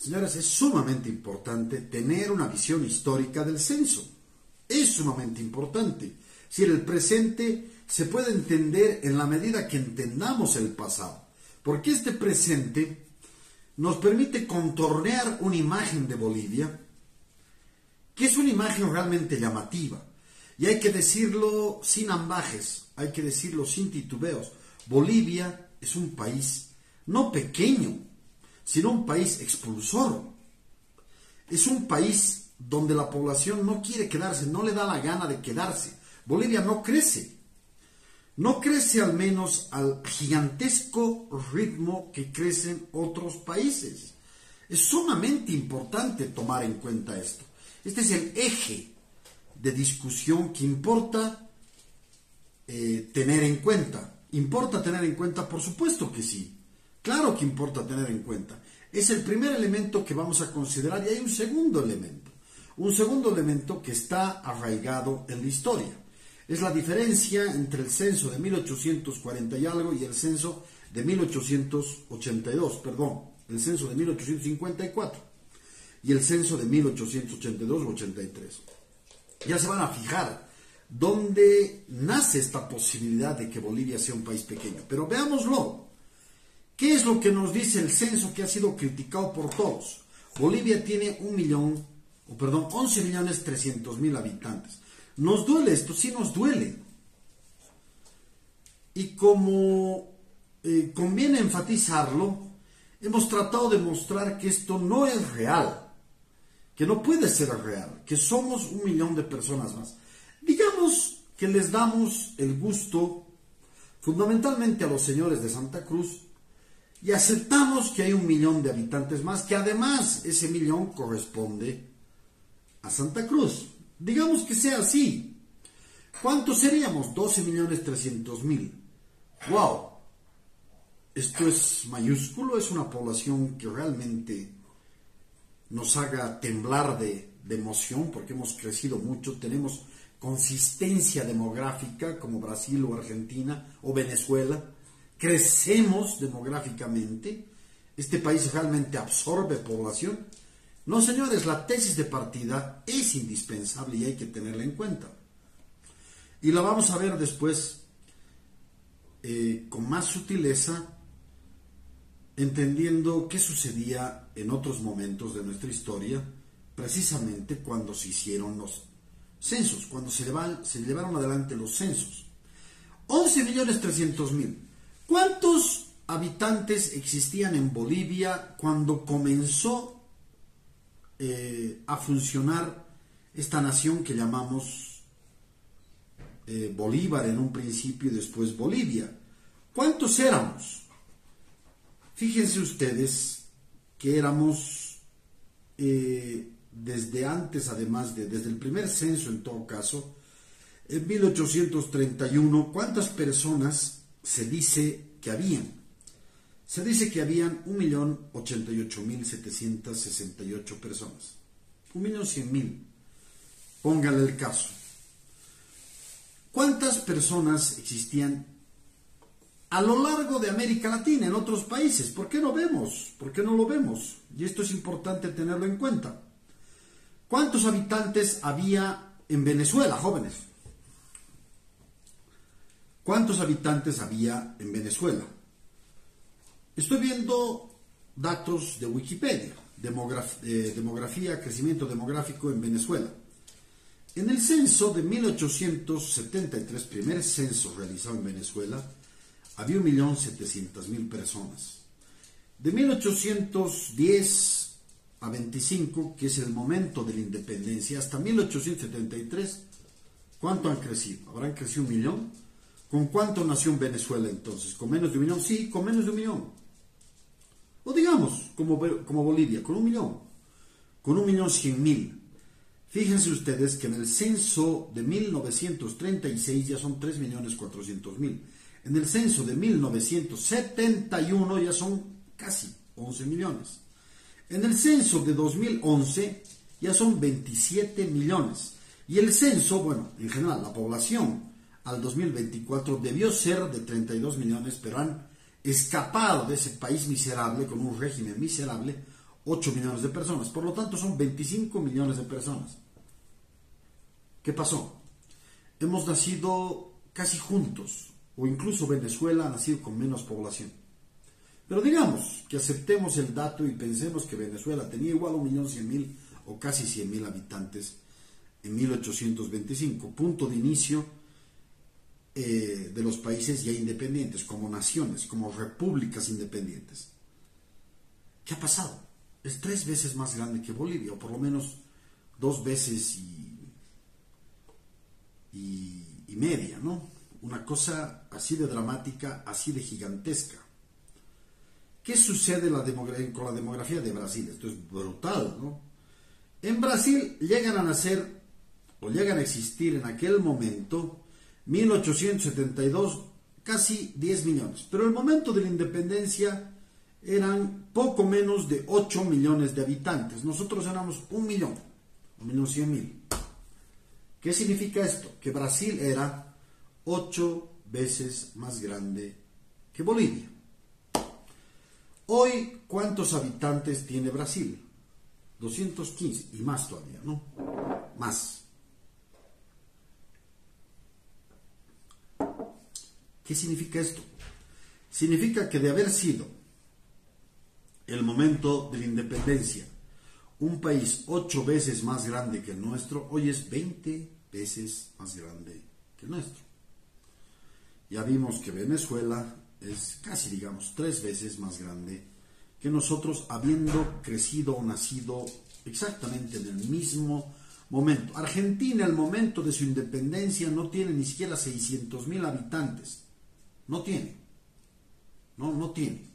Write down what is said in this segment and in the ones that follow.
Señores, es sumamente importante tener una visión histórica del censo. Es sumamente importante. Si el presente se puede entender en la medida que entendamos el pasado, porque este presente nos permite contornear una imagen de Bolivia, que es una imagen realmente llamativa. Y hay que decirlo sin ambajes, hay que decirlo sin titubeos. Bolivia es un país no pequeño, sino un país expulsor. Es un país donde la población no quiere quedarse, no le da la gana de quedarse. Bolivia no crece. No crece al menos al gigantesco ritmo que crecen otros países. Es sumamente importante tomar en cuenta esto. Este es el eje de discusión que importa tener en cuenta. ¿Importa tener en cuenta? Por supuesto que sí. Claro que importa tener en cuenta. Es el primer elemento que vamos a considerar y hay un segundo elemento. Un segundo elemento que está arraigado en la historia. Es la diferencia entre el censo de 1840 y algo y el censo de 1882, perdón, el censo de 1854 y el censo de 1882-83. Ya se van a fijar dónde nace esta posibilidad de que Bolivia sea un país pequeño. Pero veámoslo. ¿Qué es lo que nos dice el censo que ha sido criticado por todos? Bolivia tiene 11.300.000 habitantes. ¿Nos duele esto? Sí nos duele. Y como conviene enfatizarlo, hemos tratado de mostrar que esto no es real, que no puede ser real, que somos 1 millón de personas más. Digamos que les damos el gusto, fundamentalmente a los señores de Santa Cruz, y aceptamos que hay 1 millón de habitantes más, que además ese millón corresponde a Santa Cruz. Digamos que sea así. ¿Cuántos seríamos? 12.300.000. ¡Wow! Esto es mayúsculo, es una población que realmente nos haga temblar de emoción, porque hemos crecido mucho, tenemos consistencia demográfica como Brasil o Argentina o Venezuela. Crecemos demográficamente, este país realmente absorbe población. No, señores, la tesis de partida es indispensable y hay que tenerla en cuenta. Y la vamos a ver después con más sutileza, entendiendo qué sucedía en otros momentos de nuestra historia, precisamente cuando se hicieron los censos, cuando se llevaron adelante los censos. 11.300.000. ¿Cuántos habitantes existían en Bolivia cuando comenzó a funcionar esta nación que llamamos Bolívar en un principio y después Bolivia? ¿Cuántos éramos? Fíjense ustedes que éramos desde antes, además desde el primer censo en todo caso, en 1831, ¿cuántas personas se dice que habían? Se dice que habían 1.088.768 personas. 1.100.000. Póngale el caso. ¿Cuántas personas existían a lo largo de América Latina, en otros países? ¿Por qué no vemos? ¿Por qué no lo vemos? Y esto es importante tenerlo en cuenta. ¿Cuántos habitantes había en Venezuela, jóvenes? ¿Cuántos habitantes había en Venezuela? Estoy viendo datos de Wikipedia, demografía, crecimiento demográfico en Venezuela. En el censo de 1873, primer censo realizado en Venezuela, había 1.700.000 personas. De 1810 a 25, que es el momento de la independencia, hasta 1873, ¿cuánto han crecido? ¿Habrán crecido 1 millón? ¿Con cuánto nació en Venezuela entonces? ¿Con menos de 1 millón? Sí, con menos de 1 millón. O digamos, como Bolivia, con 1 millón. Con 1.100.000. Fíjense ustedes que en el censo de 1936 ya son 3.400.000. En el censo de 1971 ya son casi 11 millones. En el censo de 2011 ya son 27 millones. Y el censo, bueno, en general, la población al 2024 debió ser de 32 millones, pero han escapado de ese país miserable, con un régimen miserable, 8 millones de personas. Por lo tanto, son 25 millones de personas. ¿Qué pasó? Hemos nacido casi juntos, o incluso Venezuela ha nacido con menos población. Pero digamos que aceptemos el dato y pensemos que Venezuela tenía igual 1.100.000 o casi 100.000 habitantes en 1825, punto de inicio de los países ya independientes, como naciones, como repúblicas independientes. ¿Qué ha pasado? Es 3 veces más grande que Bolivia, o por lo menos 2 veces y media, ¿no? Una cosa así de dramática, así de gigantesca. ¿Qué sucede con la demografía de Brasil? Esto es brutal, ¿no? En Brasil llegan a nacer, o llegan a existir en aquel momento, 1872, casi 10 millones. Pero el momento de la independencia eran poco menos de 8 millones de habitantes. Nosotros éramos 1.100.000. ¿Qué significa esto? Que Brasil era 8 veces más grande que Bolivia. Hoy, ¿cuántos habitantes tiene Brasil? 215 y más todavía, ¿no? Más. ¿Qué significa esto? Significa que de haber sido el momento de la independencia un país 8 veces más grande que el nuestro, hoy es 20 veces más grande que el nuestro. Ya vimos que Venezuela es casi, digamos, 3 veces más grande que nosotros, habiendo crecido o nacido exactamente en el mismo momento. Argentina, al momento de su independencia, no tiene ni siquiera 600.000 habitantes. No tiene. No tiene.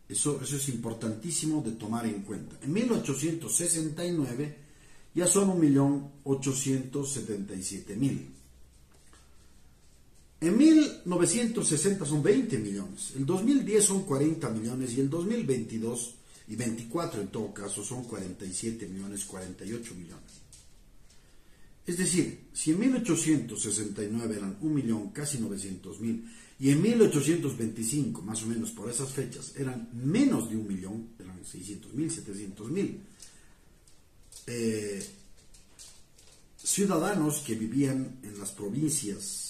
Eso es importantísimo de tomar en cuenta. En 1869 ya son 1.877.000. En 1960 son 20 millones, el 2010 son 40 millones y el 2022 y 24 en todo caso son 47 millones, 48 millones. Es decir, si en 1869 eran 1.000.000, casi 900.000, y en 1825, más o menos por esas fechas, eran menos de 1.000.000, eran 600.000, 700.000 ciudadanos que vivían en las provincias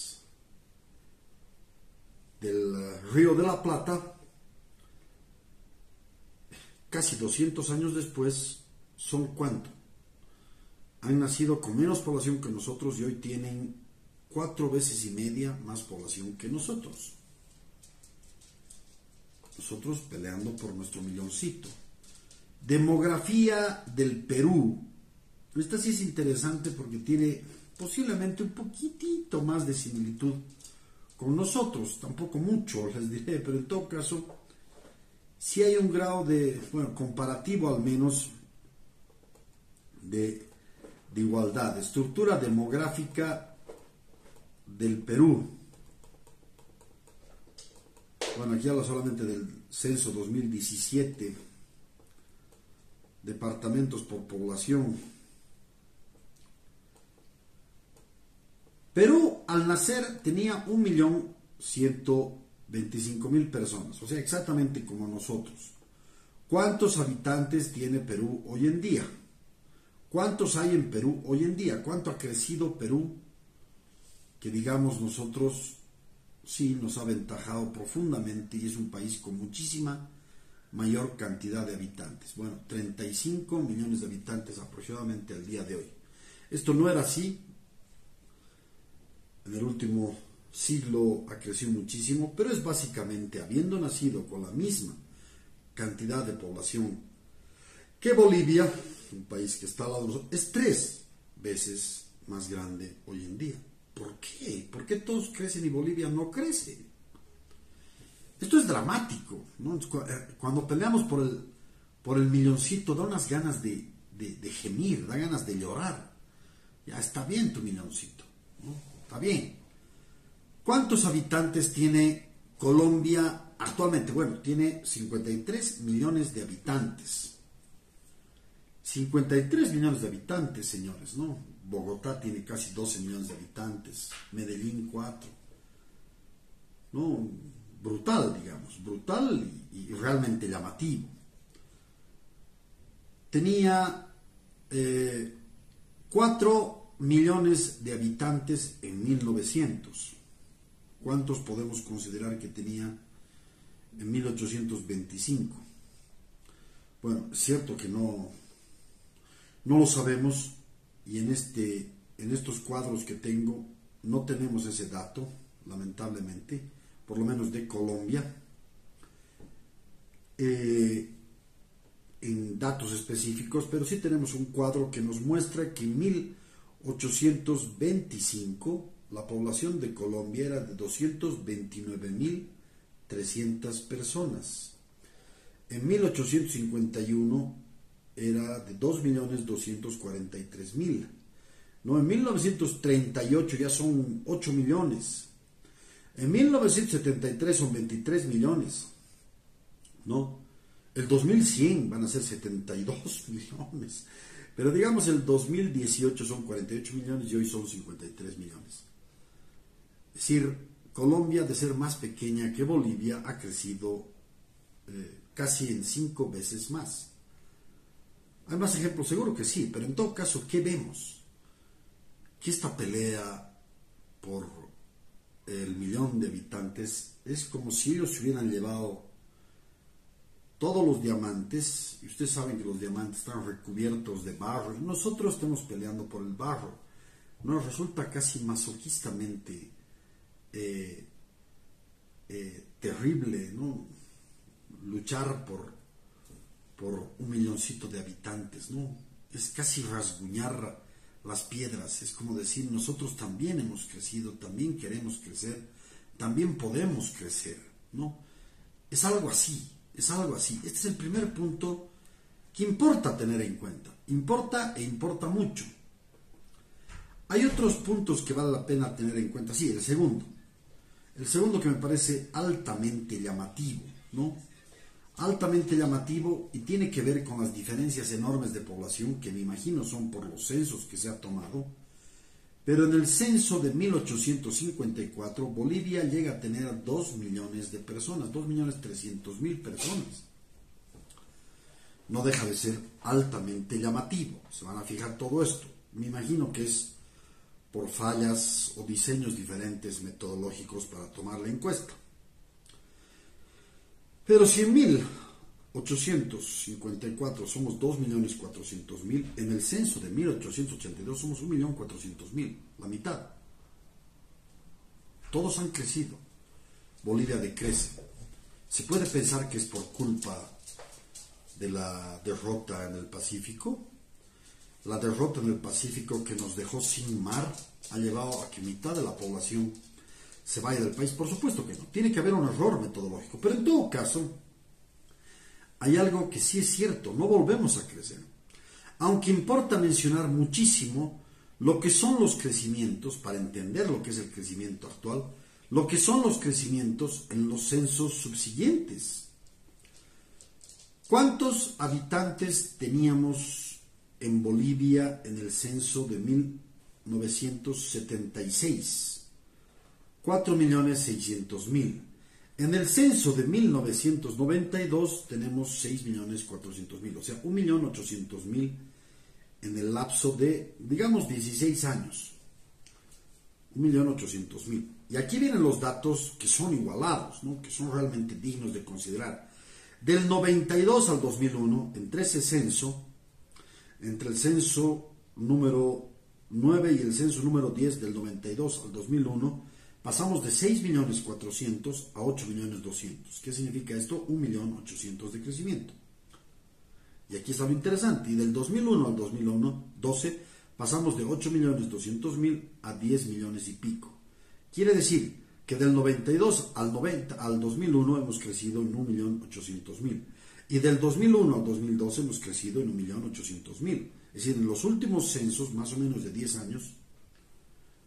del Río de la Plata, casi 200 años después, ¿son cuánto? Han nacido con menos población que nosotros y hoy tienen 4 veces y media más población que nosotros. Nosotros peleando por nuestro milloncito. Demografía del Perú. Esta sí es interesante porque tiene posiblemente un poquitito más de similitud con nosotros, tampoco mucho les diré, pero en todo caso sí hay un grado de, comparativo al menos, de igualdad. Estructura demográfica del Perú. Bueno, aquí habla solamente del censo 2017, departamentos por población. Perú al nacer tenía 1.125.000 personas, o sea, exactamente como nosotros. ¿Cuántos habitantes tiene Perú hoy en día? ¿Cuántos hay en Perú hoy en día? ¿Cuánto ha crecido Perú? Que digamos nosotros sí nos ha aventajado profundamente y es un país con muchísima mayor cantidad de habitantes. Bueno, 35 millones de habitantes aproximadamente al día de hoy. Esto no era así. En el último siglo ha crecido muchísimo, pero es básicamente habiendo nacido con la misma cantidad de población que Bolivia, un país que está al lado de nosotros, es 3 veces más grande hoy en día. ¿Por qué? ¿Por qué todos crecen y Bolivia no crece? Esto es dramático, ¿no? Cuando peleamos por el milloncito, da unas ganas de gemir, da ganas de llorar. Ya está bien tu milloncito, ¿no? Está bien. ¿Cuántos habitantes tiene Colombia actualmente? Bueno, tiene 53 millones de habitantes. 53 millones de habitantes, señores, ¿no? Bogotá tiene casi 12 millones de habitantes, Medellín 4. ¿No? Brutal, digamos, brutal y realmente llamativo. tenía 4 millones de habitantes en 1900. ¿Cuántos podemos considerar que tenía en 1825? Bueno, es cierto que no lo sabemos, y en estos cuadros que tengo no tenemos ese dato, lamentablemente, por lo menos de Colombia, en datos específicos, pero sí tenemos un cuadro que nos muestra que en 1825 la población de Colombia era de 229.300 personas. En 1851 era de 2.243.000. No, en 1938 ya son 8 millones. En 1973 son 23 millones. ¿No? El 2100 van a ser 72 millones. Pero digamos el 2018 son 48 millones y hoy son 53 millones. Es decir, Colombia, de ser más pequeña que Bolivia, ha crecido casi en 5 veces más. ¿Hay más ejemplos? Seguro que sí, pero en todo caso, ¿qué vemos? Que esta pelea por el millón de habitantes es como si ellos se hubieran llevado todos los diamantes, y ustedes saben que los diamantes están recubiertos de barro, y nosotros estamos peleando por el barro. Nos resulta casi masoquistamente terrible, ¿no? Luchar por un milloncito de habitantes, ¿no? Es casi rasguñar las piedras, es como decir, nosotros también hemos crecido, también queremos crecer, también podemos crecer, ¿no? Es algo así, es algo así. Este es el primer punto que importa tener en cuenta, importa e importa mucho. Hay otros puntos que vale la pena tener en cuenta, sí, el segundo que me parece altamente llamativo, ¿no? Altamente llamativo, y tiene que ver con las diferencias enormes de población que me imagino son por los censos que se ha tomado. Pero en el censo de 1854 Bolivia llega a tener 2 millones de personas, 2.300.000 personas. No deja de ser altamente llamativo. Se van a fijar todo esto. Me imagino que es por fallas o diseños diferentes metodológicos para tomar la encuesta. Pero si en 1854 somos 2.400.000, en el censo de 1882 somos 1.400.000, la mitad. Todos han crecido. Bolivia decrece. ¿Se puede pensar que es por culpa de la derrota en el Pacífico? La derrota en el Pacífico, que nos dejó sin mar, ha llevado a que mitad de la población se vaya del país. Por supuesto que no, tiene que haber un error metodológico, pero en todo caso hay algo que sí es cierto: no volvemos a crecer. Aunque importa mencionar muchísimo lo que son los crecimientos, para entender lo que es el crecimiento actual, lo que son los crecimientos en los censos subsiguientes. ¿Cuántos habitantes teníamos en Bolivia en el censo de 1976? 4.600.000. En el censo de 1992 tenemos 6.400.000, o sea, 1.800.000 en el lapso de, digamos, 16 años. 1.800.000. Y aquí vienen los datos que son igualados, ¿no? Que son realmente dignos de considerar. Del 92 al 2001, entre ese censo, entre el censo número 9 y el censo número 10, del 92 al 2001, pasamos de 6.400.000 a 8.200.000. ¿Qué significa esto? 1.800.000 de crecimiento. Y aquí está lo interesante. Y del 2001 al 2012 pasamos de 8.200.000 a 10 millones y pico. Quiere decir que del 92 al 2001 hemos crecido en 1.800.000. Y del 2001 al 2012 hemos crecido en 1.800.000. Es decir, en los últimos censos, más o menos de 10 años,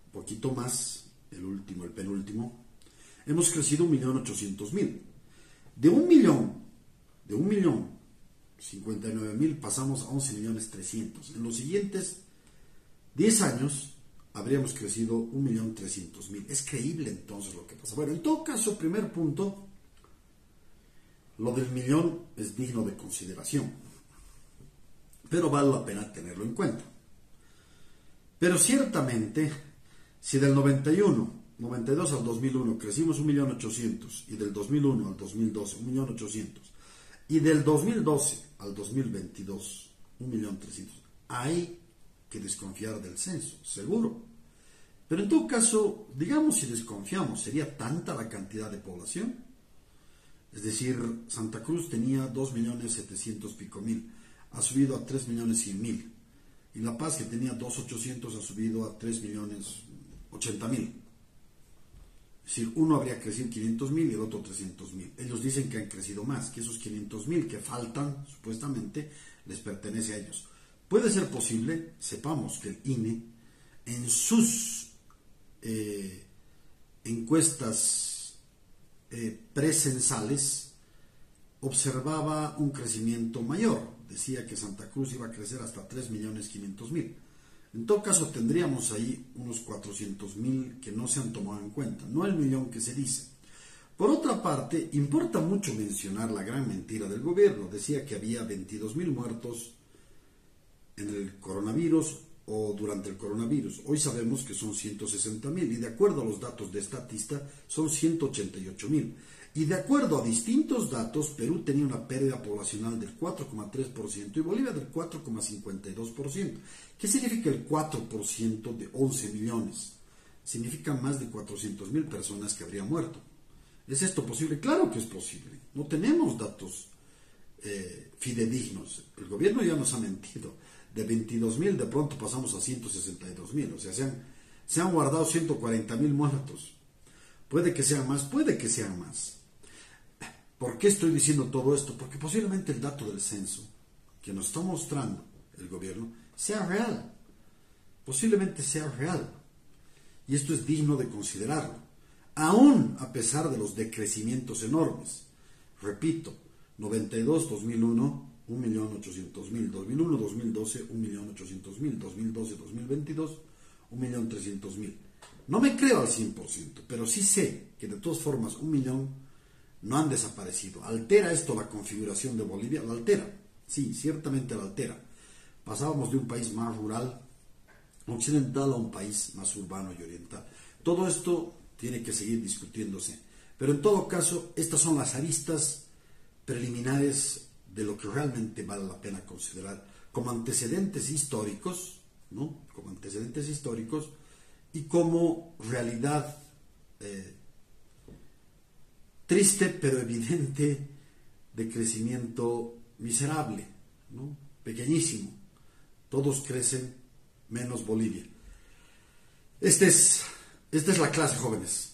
un poquito más, el penúltimo, hemos crecido 1.800.000. De 1.059.000 pasamos a 11.300.000. En los siguientes 10 años habríamos crecido 1.300.000. Es creíble entonces lo que pasa. Bueno, en todo caso, primer punto, lo del millón es digno de consideración. pero vale la pena tenerlo en cuenta. Pero ciertamente, si del 92 al 2001 crecimos 1.800.000 y del 2001 al 2012 1.800.000 y del 2012 al 2022 1.300.000, hay que desconfiar del censo, seguro. Pero en todo caso, digamos si desconfiamos, ¿sería tanta la cantidad de población? Es decir, Santa Cruz tenía 2.700.000 pico, ha subido a 3.100.000. Y La Paz, que tenía 2.800.000, ha subido a 3.080.000. Es decir, uno habría crecido 500.000 y el otro 300.000. Ellos dicen que han crecido más, que esos 500.000 que faltan, supuestamente, les pertenece a ellos. Puede ser posible, sepamos que el INE, en sus encuestas precensales, observaba un crecimiento mayor. Decía que Santa Cruz iba a crecer hasta 3.500.000. En todo caso, tendríamos ahí unos 400.000 que no se han tomado en cuenta, no el millón que se dice. Por otra parte, importa mucho mencionar la gran mentira del gobierno. Decía que había 22.000 muertos en el coronavirus o durante el coronavirus. Hoy sabemos que son 160.000 y de acuerdo a los datos de Statista son 188.000. Y de acuerdo a distintos datos, Perú tenía una pérdida poblacional del 4,3% y Bolivia del 4,52%. ¿Qué significa el 4% de 11 millones? Significa más de 400.000 personas que habrían muerto. ¿Es esto posible? Claro que es posible. No tenemos datos fidedignos. El gobierno ya nos ha mentido. De 22.000 de pronto pasamos a 162.000. O sea, se han guardado 140.000 muertos. Puede que sean más, puede que sean más. ¿Por qué estoy diciendo todo esto? Porque posiblemente el dato del censo que nos está mostrando el gobierno sea real. Posiblemente sea real. Y esto es digno de considerarlo. Aún a pesar de los decrecimientos enormes. Repito, 92, 2001, 1.800.000. 2001, 2012, 1.800.000. 2012, 2022, 1.300.000. No me creo al 100%, pero sí sé que de todas formas 1 millón no han desaparecido. ¿Altera esto la configuración de Bolivia? La altera, sí, ciertamente la altera. Pasábamos de un país más rural, occidental, a un país más urbano y oriental. Todo esto tiene que seguir discutiéndose. Pero en todo caso, estas son las aristas preliminares de lo que realmente vale la pena considerar como antecedentes históricos, ¿no? Como antecedentes históricos y como realidad triste pero evidente de crecimiento miserable, ¿no? Pequeñísimo. Todos crecen menos Bolivia. Esta es la clase, jóvenes.